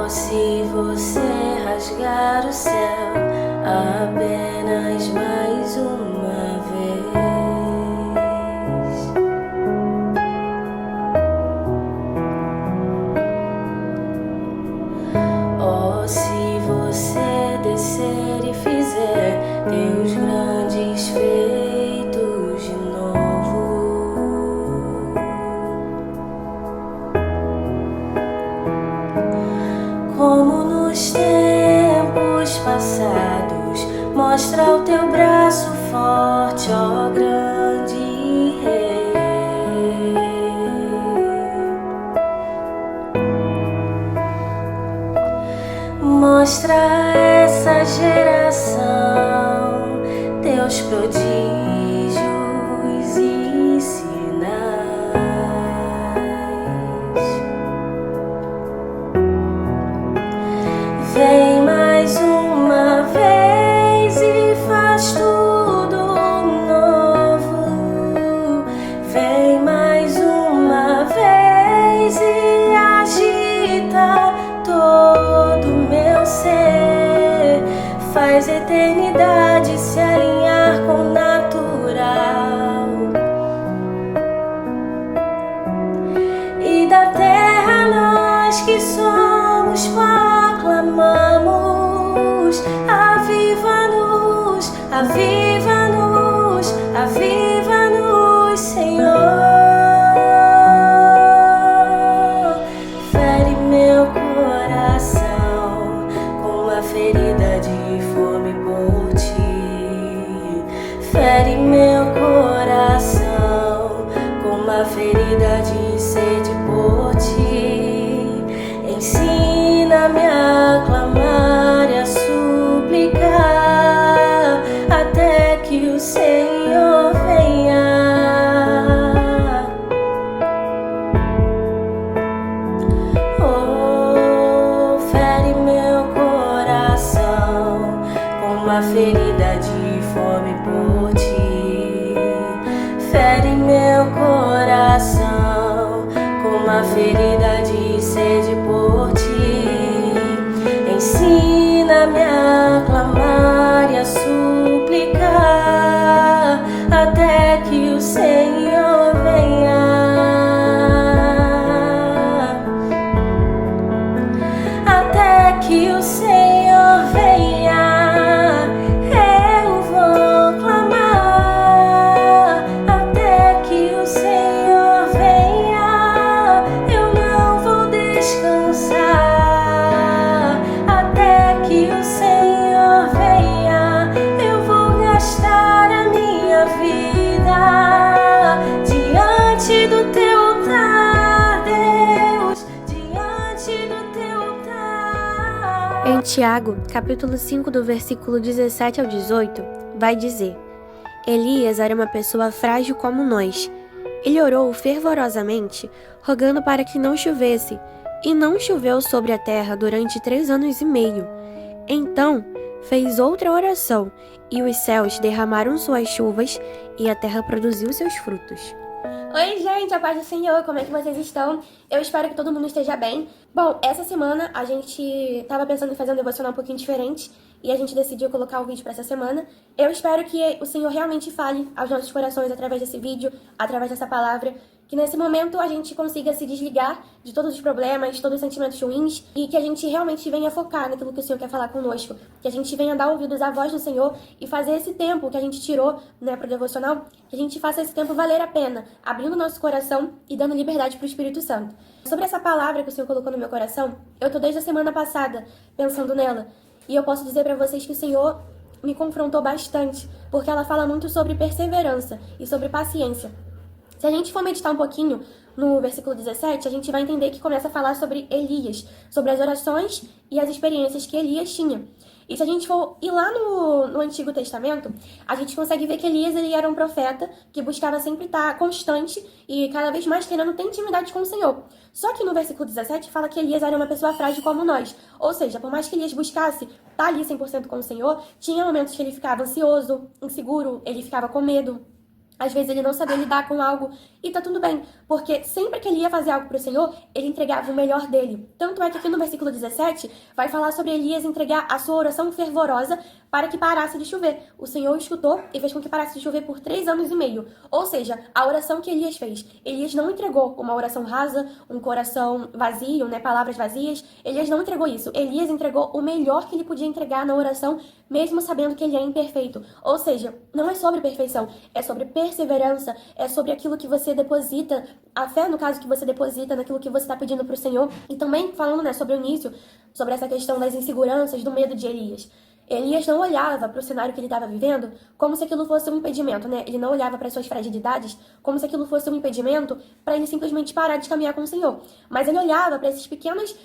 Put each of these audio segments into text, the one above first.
Se você rasgar o céu apenas mais uma vez, se você descer e fizer teus grandes feitos de novo, como nos tempos passados, mostra o teu braço forte, ó grande Rei. Mostra a essa geração teus prodígios e sinais. Vem mais uma vez e faz tudo novo. Vem mais uma vez e agita todo meu ser. Faz a eternidade se alinhar com o natural. E da terra nós que somos proclamamos: aviva-nos, aviva-nos, aviva-nos, Senhor. Fere meu coração com a ferida de fome por ti. Fere meu coração com a ferida de sede por ti. Ensina-me a clamar e a suplicar até que o Senhor venha. Oh, fere meu coração com a ferida de fome por ti. Fere meu coração com a ferida de sede por ti. Ensina-me a clamar e a suplicar até que o Senhor venha. Até que o Senhor venha, eu vou clamar. Até que o Senhor venha, eu não vou descansar. Até que o Senhor venha, eu vou gastar a minha vida diante do teu altar, Deus, diante do teu altar. Em Tiago, capítulo 5, do versículo 17 ao 18, vai dizer: Elias era uma pessoa frágil como nós. Ele orou fervorosamente, rogando para que não chovesse, e não choveu sobre a terra durante 3 anos e meio. Então, fez outra oração, e os céus derramaram suas chuvas, e a terra produziu seus frutos. Oi, gente, a paz do Senhor, como é que vocês estão? Eu espero que todo mundo esteja bem. Bom, essa semana a gente tava pensando em fazer um devocional um pouquinho diferente e a gente decidiu colocar o vídeo para essa semana. Eu espero que o Senhor realmente fale aos nossos corações através desse vídeo, através dessa palavra, que nesse momento a gente consiga se desligar de todos os problemas, todos os sentimentos ruins e que a gente realmente venha focar naquilo que o Senhor quer falar conosco. Que a gente venha dar ouvidos à voz do Senhor e fazer esse tempo que a gente tirou, para o devocional, que a gente faça esse tempo valer a pena, abrindo nosso coração e dando liberdade para o Espírito Santo. Sobre essa palavra que o Senhor colocou no meu coração, eu tô desde a semana passada pensando nela e eu posso dizer para vocês que o Senhor me confrontou bastante, porque ela fala muito sobre perseverança e sobre paciência. Se a gente for meditar um pouquinho no versículo 17, a gente vai entender que começa a falar sobre Elias, sobre as orações e as experiências que Elias tinha. E se a gente for ir lá no Antigo Testamento, a gente consegue ver que Elias ele era um profeta que buscava sempre estar constante e cada vez mais querendo ter intimidade com o Senhor. Só que no versículo 17 fala que Elias era uma pessoa frágil como nós. Ou seja, por mais que Elias buscasse estar ali 100% com o Senhor, tinha momentos que ele ficava ansioso, inseguro, ele ficava com medo. Às vezes ele não sabia lidar com algo e tá tudo bem, porque sempre que ele ia fazer algo pro Senhor, ele entregava o melhor dele. Tanto é que aqui no versículo 17 vai falar sobre Elias entregar a sua oração fervorosa para que parasse de chover. O Senhor escutou e fez com que parasse de chover por 3 anos e meio. Ou seja, a oração que Elias fez. Elias não entregou uma oração rasa, um coração vazio, né, palavras vazias. Elias não entregou isso. Elias entregou o melhor que ele podia entregar na oração, mesmo sabendo que ele é imperfeito. Ou seja, não é sobre perfeição, é sobre perseverança, é sobre aquilo que você deposita, a fé, no caso, que você deposita naquilo que você está pedindo para o Senhor. E também falando, né, sobre o início, sobre essa questão das inseguranças, do medo de Elias. Elias não olhava para o cenário que ele estava vivendo como se aquilo fosse um impedimento, né? Ele não olhava para suas fragilidades como se aquilo fosse um impedimento para ele simplesmente parar de caminhar com o Senhor. Mas ele olhava para esses pequenos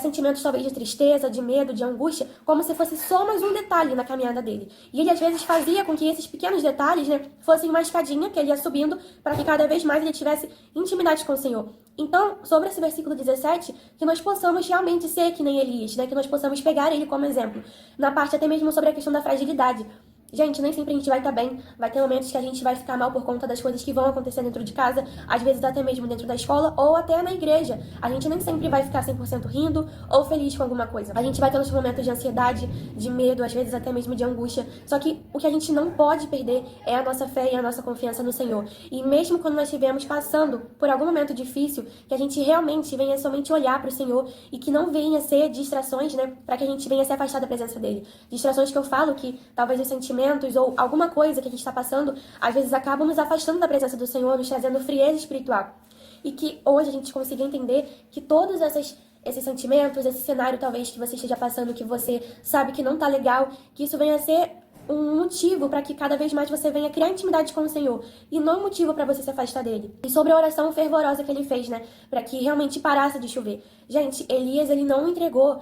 sentimentos talvez de tristeza, de medo, de angústia, como se fosse só mais um detalhe na caminhada dele. E ele às vezes fazia com que esses pequenos detalhes, né, fossem uma escadinha que ele ia subindo para que cada vez mais ele tivesse intimidade com o Senhor. Então, sobre esse versículo 17, que nós possamos realmente ser que nem Elias, né, que nós possamos pegar ele como exemplo. Na parte até mesmo sobre a questão da fragilidade. Gente, nem sempre a gente vai estar bem, vai ter momentos que a gente vai ficar mal por conta das coisas que vão acontecer dentro de casa, às vezes até mesmo dentro da escola ou até na igreja. A gente nem sempre vai ficar 100% rindo ou feliz com alguma coisa. A gente vai ter uns momentos de ansiedade, de medo, às vezes até mesmo de angústia. Só que o que a gente não pode perder é a nossa fé e a nossa confiança no Senhor. E mesmo quando nós estivermos passando por algum momento difícil, que a gente realmente venha somente olhar para o Senhor e que não venha ser distrações, né, para que a gente venha se afastar da presença dele. Distrações que eu falo que talvez os sentimentos ou alguma coisa que a gente está passando, às vezes acabam nos afastando da presença do Senhor, nos trazendo frieza espiritual. E que hoje a gente consiga entender que todos esses sentimentos, esse cenário talvez que você esteja passando, que você sabe que não tá legal, que isso venha a ser um motivo para que cada vez mais você venha criar intimidade com o Senhor e não um motivo para você se afastar dele. E sobre a oração fervorosa que ele fez, né, para que realmente parasse de chover. Gente, Elias, ele não entregou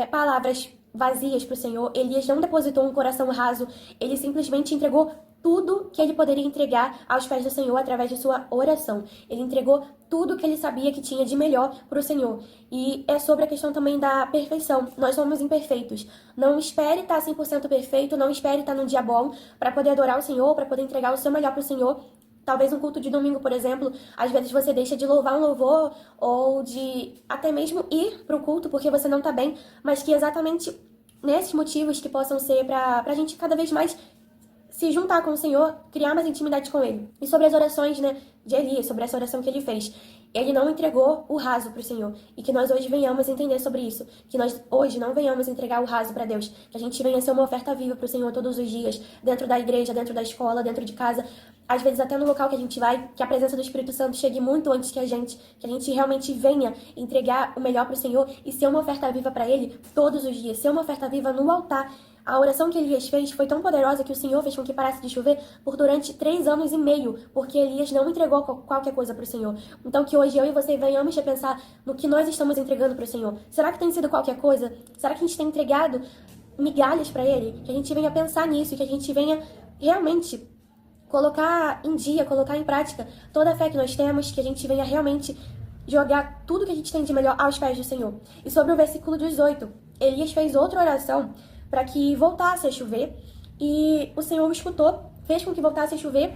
palavras vazias para o Senhor. Elias não depositou um coração raso, ele simplesmente entregou tudo que ele poderia entregar aos pés do Senhor através de sua oração. Ele entregou tudo que ele sabia que tinha de melhor para o Senhor. E é sobre a questão também da perfeição. Nós somos imperfeitos. Não espere estar 100% perfeito, não espere estar num dia bom para poder adorar o Senhor, para poder entregar o seu melhor para o Senhor. Talvez um culto de domingo, por exemplo, às vezes você deixa de louvar um louvor ou de até mesmo ir pro culto porque você não tá bem, mas que exatamente nesses motivos que possam ser pra gente cada vez mais se juntar com o Senhor, criar mais intimidade com Ele. E sobre as orações, né, de Elias, sobre essa oração que ele fez. Ele não entregou o raso para o Senhor. E que nós hoje venhamos entender sobre isso. Que nós hoje não venhamos entregar o raso para Deus. Que a gente venha ser uma oferta viva para o Senhor todos os dias. Dentro da igreja, dentro da escola, dentro de casa. Às vezes até no local que a gente vai. Que a presença do Espírito Santo chegue muito antes que a gente. Que a gente realmente venha entregar o melhor para o Senhor. E ser uma oferta viva para Ele todos os dias. Ser uma oferta viva no altar. A oração que Elias fez foi tão poderosa que o Senhor fez com que parasse de chover por durante 3 anos e meio, porque Elias não entregou qualquer coisa para o Senhor. Então que hoje eu e você venhamos a pensar no que nós estamos entregando para o Senhor. Será que tem sido qualquer coisa? Será que a gente tem entregado migalhas para Ele? Que a gente venha pensar nisso, que a gente venha realmente colocar em dia, colocar em prática toda a fé que nós temos, que a gente venha realmente jogar tudo que a gente tem de melhor aos pés do Senhor. E sobre o versículo 18, Elias fez outra oração para que voltasse a chover, e o Senhor o escutou, fez com que voltasse a chover,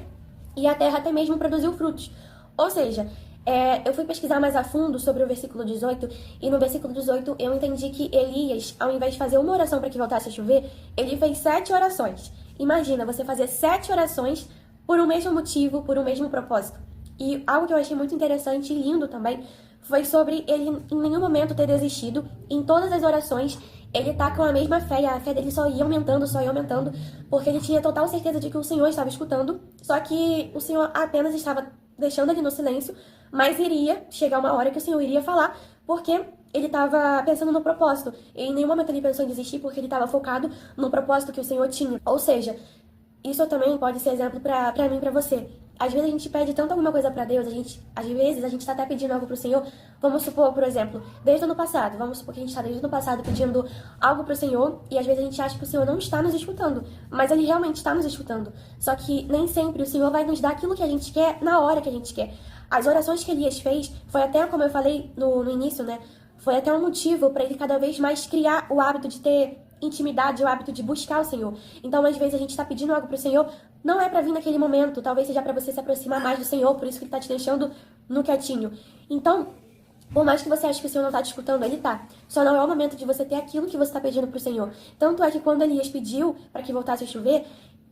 e a terra até mesmo produziu frutos. Ou seja, eu fui pesquisar mais a fundo sobre o versículo 18, e no versículo 18 eu entendi que Elias, ao invés de fazer uma oração para que voltasse a chover, ele fez 7 orações. Imagina, você fazer 7 orações por um mesmo motivo, por um mesmo propósito. E algo que eu achei muito interessante e lindo também, foi sobre ele em nenhum momento ter desistido. Em todas as orações, ele tá com a mesma fé, e a fé dele só ia aumentando, porque ele tinha total certeza de que o Senhor estava escutando, só que o Senhor apenas estava deixando ele no silêncio, mas iria chegar uma hora que o Senhor iria falar, porque ele estava pensando no propósito, e em nenhum momento ele pensou em desistir, porque ele estava focado no propósito que o Senhor tinha. Ou seja, isso também pode ser exemplo pra mim e pra você. Às vezes a gente pede tanto alguma coisa pra Deus, às vezes a gente tá até pedindo algo pro Senhor, vamos supor, por exemplo, desde o ano passado, vamos supor que a gente tá desde o ano passado pedindo algo pro Senhor, e às vezes a gente acha que o Senhor não está nos escutando, mas Ele realmente está nos escutando. Só que nem sempre o Senhor vai nos dar aquilo que a gente quer na hora que a gente quer. As orações que Elias fez, foi até, como eu falei no início, né, foi até um motivo para ele cada vez mais criar o hábito de ter intimidade, o hábito de buscar o Senhor. Então, às vezes, a gente tá pedindo algo pro Senhor, não é pra vir naquele momento, talvez seja pra você se aproximar mais do Senhor, por isso que Ele tá te deixando no quietinho. Então, por mais que você ache que o Senhor não tá te escutando, Ele tá. Só não é o momento de você ter aquilo que você tá pedindo pro Senhor. Tanto é que quando Elias pediu para que voltasse a chover,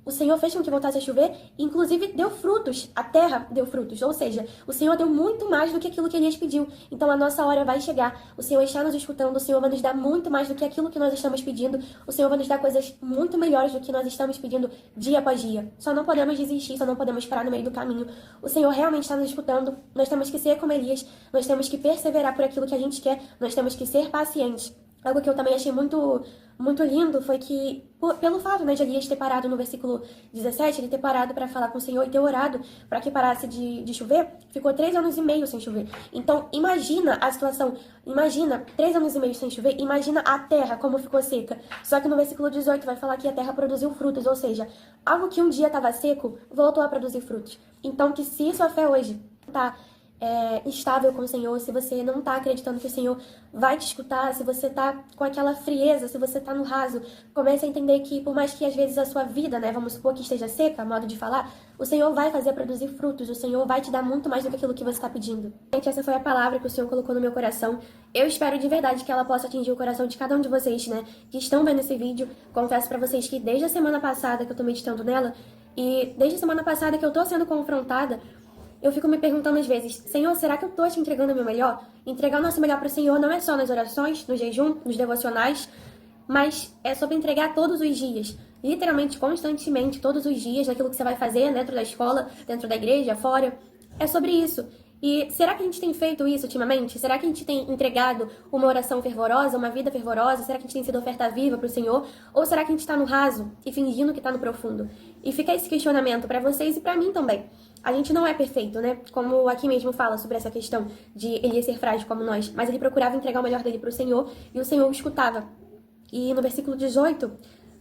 o Senhor fez com que voltasse a chover, e inclusive deu frutos, a terra deu frutos, ou seja, o Senhor deu muito mais do que aquilo que Elias pediu. Então a nossa hora vai chegar, o Senhor está nos escutando, o Senhor vai nos dar muito mais do que aquilo que nós estamos pedindo, o Senhor vai nos dar coisas muito melhores do que nós estamos pedindo dia após dia. Só não podemos desistir, só não podemos parar no meio do caminho. O Senhor realmente está nos escutando, nós temos que ser como Elias, nós temos que perseverar por aquilo que a gente quer, nós temos que ser pacientes. Algo que eu também achei muito lindo foi que, pelo fato, né, de Elias ter parado no versículo 17, ele ter parado para falar com o Senhor e ter orado para que parasse de chover, ficou 3 anos e meio sem chover. Então, imagina a situação, imagina 3 anos e meio sem chover, imagina a terra como ficou seca. Só que no versículo 18 vai falar que a terra produziu frutos, ou seja, algo que um dia estava seco, voltou a produzir frutos. Então, que se sua fé hoje tá estável com o Senhor, se você não tá acreditando que o Senhor vai te escutar, se você tá com aquela frieza, se você tá no raso, comece a entender que por mais que às vezes a sua vida, né, vamos supor que esteja seca, modo de falar, o Senhor vai fazer produzir frutos, o Senhor vai te dar muito mais do que aquilo que você tá pedindo. Gente, essa foi a palavra que o Senhor colocou no meu coração. Eu espero de verdade que ela possa atingir o coração de cada um de vocês, né, que estão vendo esse vídeo. Confesso pra vocês que desde a semana passada que eu tô meditando nela, e desde a semana passada que eu tô sendo confrontada, eu fico me perguntando às vezes, Senhor, será que eu tô te entregando o meu melhor? Entregar o nosso melhor pro Senhor não é só nas orações, no jejum, nos devocionais, mas é sobre entregar todos os dias. Literalmente, constantemente, todos os dias, naquilo que você vai fazer dentro da escola, dentro da igreja, fora. É sobre isso. E será que a gente tem feito isso ultimamente? Será que a gente tem entregado uma oração fervorosa, uma vida fervorosa? Será que a gente tem sido oferta viva pro Senhor? Ou será que a gente tá no raso e fingindo que tá no profundo? E fica esse questionamento pra vocês e pra mim também. A gente não é perfeito, né? Como aqui mesmo fala sobre essa questão de Elias ser frágil como nós, mas ele procurava entregar o melhor dele pro Senhor e o Senhor o escutava. E no versículo 18,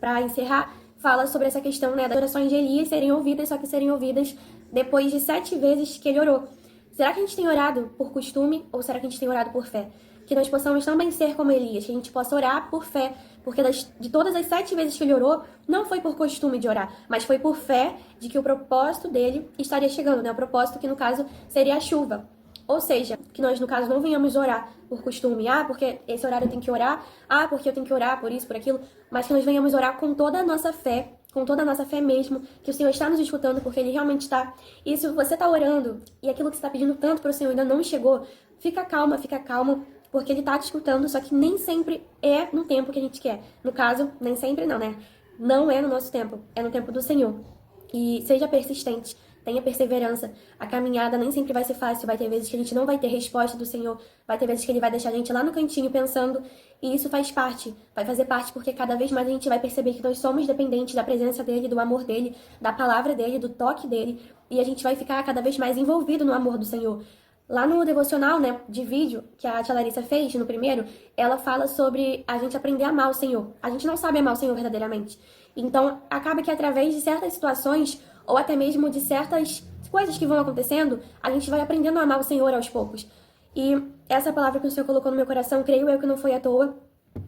pra encerrar, fala sobre essa questão, né, das orações de Elias serem ouvidas, só que serem ouvidas depois de 7 vezes que ele orou. Será que a gente tem orado por costume ou será que a gente tem orado por fé? Que nós possamos também ser como Elias, que a gente possa orar por fé, porque de todas as 7 vezes que ele orou, não foi por costume de orar, mas foi por fé de que o propósito dele estaria chegando, né? O propósito que, no caso, seria a chuva. Ou seja, que nós, no caso, não venhamos orar por costume, porque esse horário eu tenho que orar, porque eu tenho que orar por isso, por aquilo, mas que nós venhamos orar com toda a nossa fé, com toda a nossa fé mesmo, que o Senhor está nos escutando, porque Ele realmente está. E se você está orando e aquilo que você está pedindo tanto para o Senhor ainda não chegou, fica calma, porque Ele está te escutando, só que nem sempre é no tempo que a gente quer. No caso, nem sempre não, né? Não é no nosso tempo, é no tempo do Senhor. E seja persistente, tenha perseverança. A caminhada nem sempre vai ser fácil, vai ter vezes que a gente não vai ter resposta do Senhor, vai ter vezes que Ele vai deixar a gente lá no cantinho pensando, e isso faz parte, vai fazer parte, porque cada vez mais a gente vai perceber que nós somos dependentes da presença dEle, do amor dEle, da palavra dEle, do toque dEle, e a gente vai ficar cada vez mais envolvido no amor do Senhor. Lá no devocional, né, de vídeo que a tia Larissa fez, no primeiro, ela fala sobre a gente aprender a amar o Senhor. A gente não sabe amar o Senhor verdadeiramente. Então, acaba que através de certas situações, ou até mesmo de certas coisas que vão acontecendo, a gente vai aprendendo a amar o Senhor aos poucos. E essa palavra que o Senhor colocou no meu coração, creio eu que não foi à toa.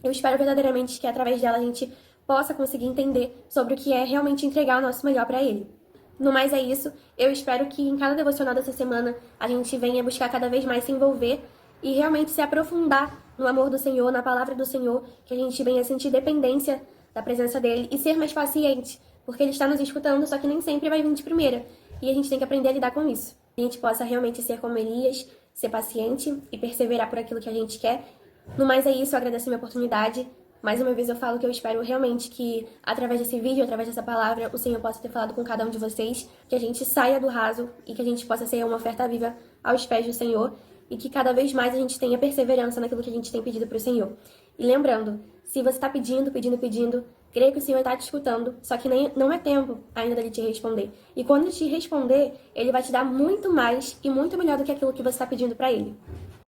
Eu espero verdadeiramente que através dela a gente possa conseguir entender sobre o que é realmente entregar o nosso melhor para Ele. No mais é isso, eu espero que em cada devocional dessa semana a gente venha buscar cada vez mais se envolver e realmente se aprofundar no amor do Senhor, na palavra do Senhor, que a gente venha sentir dependência da presença dEle e ser mais paciente, porque Ele está nos escutando, só que nem sempre vai vir de primeira, e a gente tem que aprender a lidar com isso. Que a gente possa realmente ser como Elias, ser paciente e perseverar por aquilo que a gente quer. No mais é isso, eu agradeço a minha oportunidade. Mais uma vez eu falo que eu espero realmente que, através desse vídeo, através dessa palavra, o Senhor possa ter falado com cada um de vocês, que a gente saia do raso e que a gente possa ser uma oferta viva aos pés do Senhor e que cada vez mais a gente tenha perseverança naquilo que a gente tem pedido para o Senhor. E lembrando, se você está pedindo, creio que o Senhor está te escutando, só que não é tempo ainda dele te responder. E quando ele te responder, ele vai te dar muito mais e muito melhor do que aquilo que você está pedindo para ele.